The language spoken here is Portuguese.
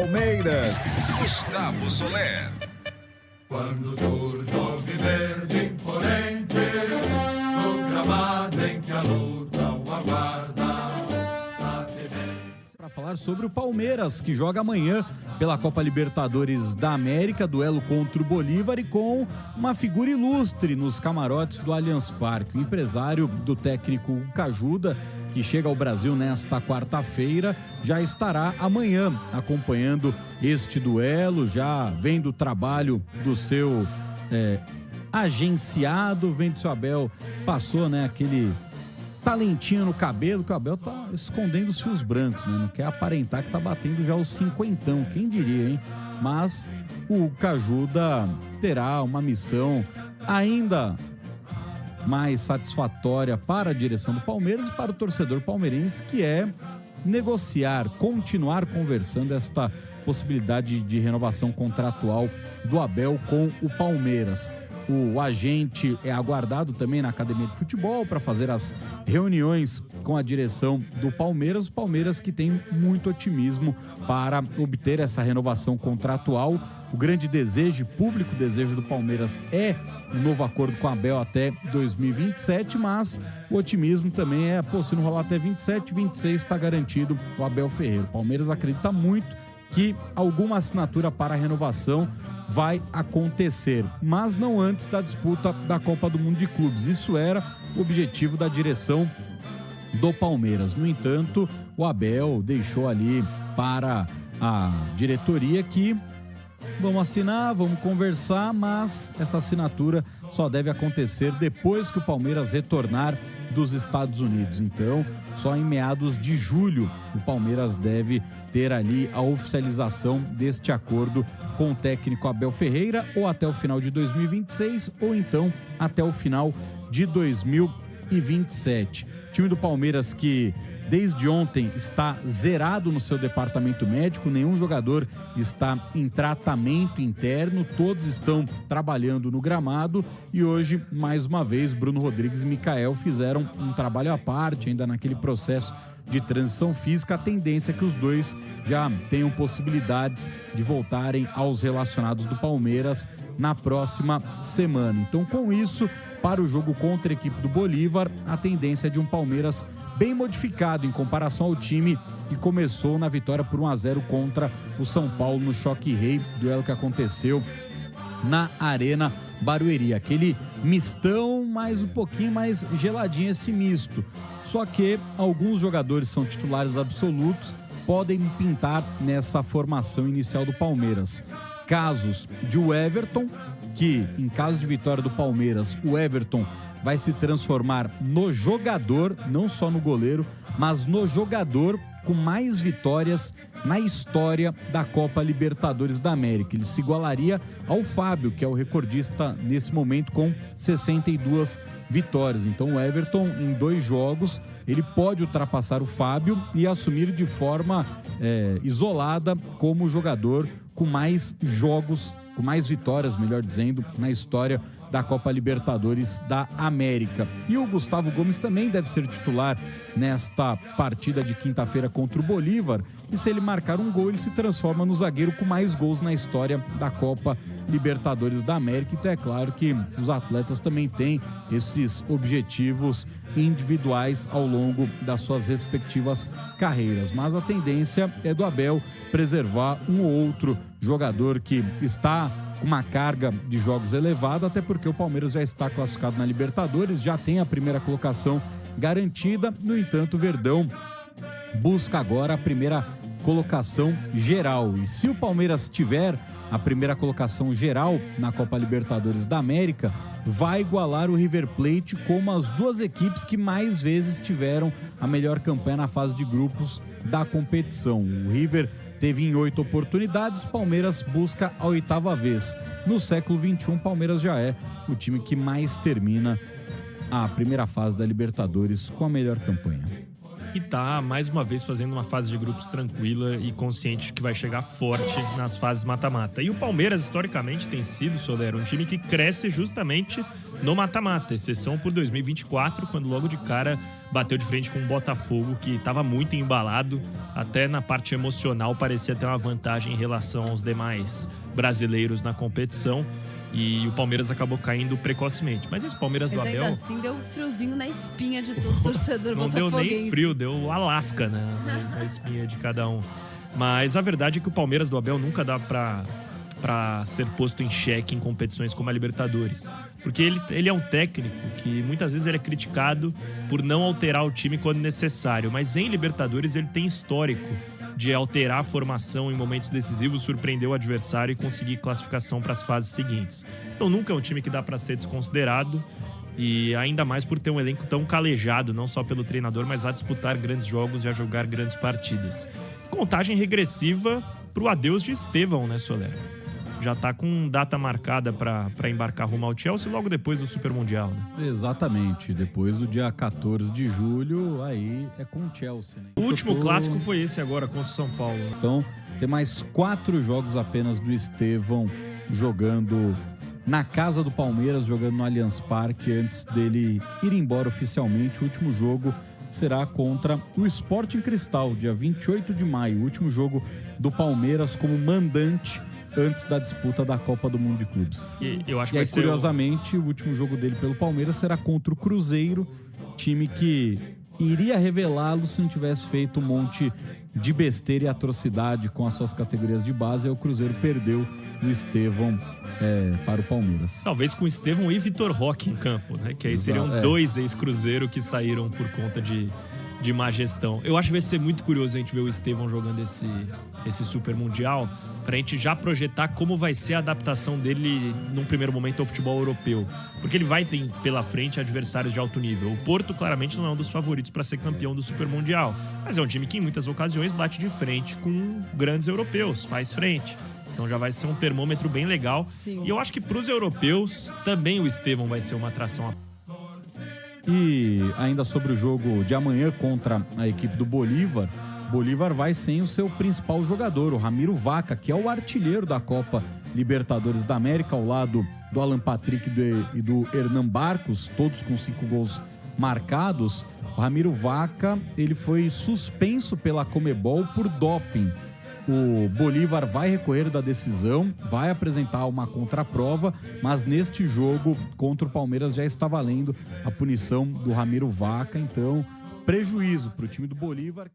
Palmeiras. Gustavo Soler. Quando surge o verde imponente, no gramado em que a luta o aguarda. Para falar sobre o Palmeiras, que joga amanhã pela Copa Libertadores da América, duelo contra o Bolívar e com uma figura ilustre nos camarotes do Allianz Parque, o empresário do técnico Cajuda, que chega ao Brasil nesta quarta-feira, já estará amanhã acompanhando este duelo, já vendo o trabalho do seu agenciado, vendo que o Abel passou, aquele talentinho no cabelo, que o Abel tá escondendo os fios brancos, não quer aparentar que tá batendo já os cinquentão, quem diria, hein? Mas o Cajuda terá uma missão ainda mais satisfatória para a direção do Palmeiras e para o torcedor palmeirense, que é negociar, continuar conversando esta possibilidade de renovação contratual do Abel com o Palmeiras. O agente é aguardado também na academia de futebol para fazer as reuniões com a direção do Palmeiras. O Palmeiras que tem muito otimismo para obter essa renovação contratual. O grande desejo, público desejo do Palmeiras é um novo acordo com a Abel até 2027, mas o otimismo também é, se não rolar até 27, 26 está garantido o Abel Ferreira. O Palmeiras acredita muito que alguma assinatura para a renovação vai acontecer, mas não antes da disputa da Copa do Mundo de Clubes. Isso era o objetivo da direção do Palmeiras. No entanto, o Abel deixou ali para a diretoria que vamos assinar, vamos conversar, mas essa assinatura só deve acontecer depois que o Palmeiras retornar dos Estados Unidos. Então, só em meados de julho o Palmeiras deve ter ali a oficialização deste acordo com o técnico Abel Ferreira, ou até o final de 2026, ou então até o final de 2027. O time do Palmeiras que desde ontem está zerado no seu departamento médico, nenhum jogador está em tratamento interno, todos estão trabalhando no gramado e hoje, mais uma vez, Bruno Rodrigues e Michael fizeram um trabalho à parte, ainda naquele processo de transição física. A tendência é que os dois já tenham possibilidades de voltarem aos relacionados do Palmeiras na próxima semana. Então, com isso, para o jogo contra a equipe do Bolívar, a tendência é de um Palmeiras bem modificado em comparação ao time que começou na vitória por 1-0 contra o São Paulo no Choque Rei, duelo que aconteceu na Arena Barueri. Aquele mistão, mas um pouquinho mais geladinho esse misto. Só que alguns jogadores são titulares absolutos, podem pintar nessa formação inicial do Palmeiras. Casos de Everton, que em caso de vitória do Palmeiras, o Everton vai se transformar no jogador, não só no goleiro, mas no jogador com mais vitórias na história da Copa Libertadores da América. Ele se igualaria ao Fábio, que é o recordista nesse momento com 62 vitórias. Então o Everton, em 2 jogos, ele pode ultrapassar o Fábio e assumir de forma isolada como jogador com mais jogos, com mais vitórias, melhor dizendo, na história da Copa Libertadores da América. E o Gustavo Gomes também deve ser titular nesta partida de quinta-feira contra o Bolívar, e se ele marcar um gol, ele se transforma no zagueiro com mais gols na história da Copa Libertadores da América. Então é claro que os atletas também têm esses objetivos individuais ao longo das suas respectivas carreiras, mas a tendência é do Abel preservar um ou outro jogador que está com uma carga de jogos elevada, até porque o Palmeiras já está classificado na Libertadores, já tem a primeira colocação garantida. No entanto, o Verdão busca agora a primeira colocação geral, e se o Palmeiras tiver a primeira colocação geral na Copa Libertadores da América, vai igualar o River Plate como as duas equipes que mais vezes tiveram a melhor campanha na fase de grupos da competição. O River teve em 8 oportunidades, o Palmeiras busca a 8ª vez. No século XXI, o Palmeiras já é o time que mais termina a primeira fase da Libertadores com a melhor campanha. e tá, mais uma vez, fazendo uma fase de grupos tranquila e consciente de que vai chegar forte nas fases mata-mata. E o Palmeiras, historicamente, tem sido, Soler, um time que cresce justamente no mata-mata, exceção por 2024, quando logo de cara bateu de frente com o Botafogo, que estava muito embalado, até na parte emocional parecia ter uma vantagem em relação aos demais brasileiros na competição. E o Palmeiras acabou caindo precocemente. Mas esse Palmeiras do Abel... Mas ainda assim deu friozinho na espinha de todo torcedor botafoguense. Não deu nem frio, deu Alasca, né? Na espinha de cada um. Mas a verdade é que o Palmeiras do Abel nunca dá pra ser posto em xeque em competições como a Libertadores. Porque ele é um técnico que muitas vezes ele é criticado por não alterar o time quando necessário. Mas em Libertadores ele tem histórico de alterar a formação em momentos decisivos, surpreender o adversário e conseguir classificação para as fases seguintes. Então nunca é um time que dá para ser desconsiderado, e ainda mais por ter um elenco tão calejado, não só pelo treinador, mas a disputar grandes jogos e a jogar grandes partidas. Contagem regressiva para o adeus de Estevão, né, Soler? Já tá com data marcada para embarcar rumo ao Chelsea logo depois do Super Mundial, né? Exatamente, depois do dia 14 de julho, aí é com o Chelsea, né? O último clássico foi esse agora, contra o São Paulo. Então, tem mais 4 jogos apenas do Estevão jogando na casa do Palmeiras, jogando no Allianz Parque, antes dele ir embora oficialmente. O último jogo será contra o Sporting Cristal, dia 28 de maio, o último jogo do Palmeiras como mandante antes da disputa da Copa do Mundo de Clubes. Eu acho que e aí, vai ser curiosamente, o último jogo dele pelo Palmeiras será contra o Cruzeiro, time que iria revelá-lo se não tivesse feito um monte de besteira e atrocidade com as suas categorias de base. Aí o Cruzeiro perdeu o Estevão para o Palmeiras. Talvez com Estevão e Vitor Roque em campo, né? Que aí seriam 2 ex-Cruzeiro que saíram por conta de má gestão. Eu acho que vai ser muito curioso a gente ver o Estevão jogando esse Super Mundial, pra gente já projetar como vai ser a adaptação dele num primeiro momento ao futebol europeu. Porque ele vai ter pela frente adversários de alto nível. O Porto claramente não é um dos favoritos para ser campeão do Super Mundial, mas é um time que em muitas ocasiões bate de frente com grandes europeus, faz frente. Então já vai ser um termômetro bem legal. Sim. E eu acho que pros europeus também o Estevão vai ser uma atração. E ainda sobre o jogo de amanhã contra a equipe do Bolívar, Bolívar vai sem o seu principal jogador, o Ramiro Vaca, que é o artilheiro da Copa Libertadores da América, ao lado do Alan Patrick e do Hernan Barcos, todos com 5 gols marcados. O Ramiro Vaca, ele foi suspenso pela Conmebol por doping. O Bolívar vai recorrer da decisão, vai apresentar uma contraprova, mas neste jogo contra o Palmeiras já está valendo a punição do Ramiro Vaca. Então, prejuízo para o time do Bolívar.